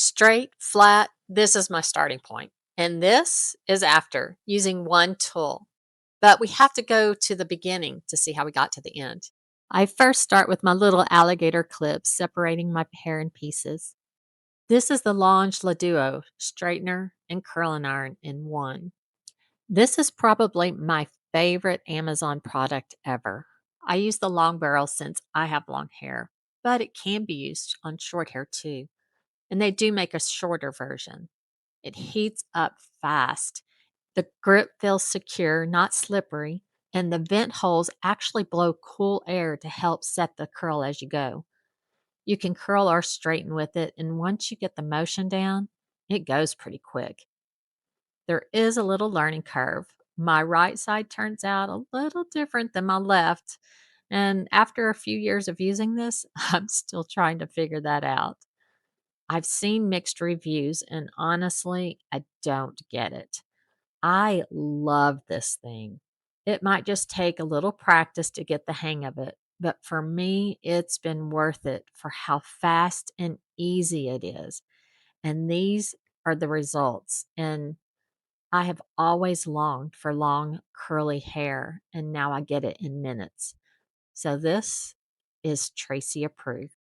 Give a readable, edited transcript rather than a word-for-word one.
Straight, flat, this is my starting point. And this is after using one tool. But we have to go to the beginning to see how we got to the end. I first start with my little alligator clips, separating my hair in pieces. This is the Lange Duo straightener and curling iron in one. This is probably my favorite Amazon product ever. I use the long barrel since I have long hair, but it can be used on short hair too. And they do make a shorter version. It heats up fast. The grip feels secure, not slippery, and the vent holes actually blow cool air to help set the curl as you go. You can curl or straighten with it, and once you get the motion down, it goes pretty quick. There is a little learning curve. My right side turns out a little different than my left, and after a few years of using this, I'm still trying to figure that out. I've seen mixed reviews, and honestly, I don't get it. I love this thing. It might just take a little practice to get the hang of it, but for me, it's been worth it for how fast and easy it is. And these are the results. And I have always longed for long, curly hair, and now I get it in minutes. So this is Tracy approved.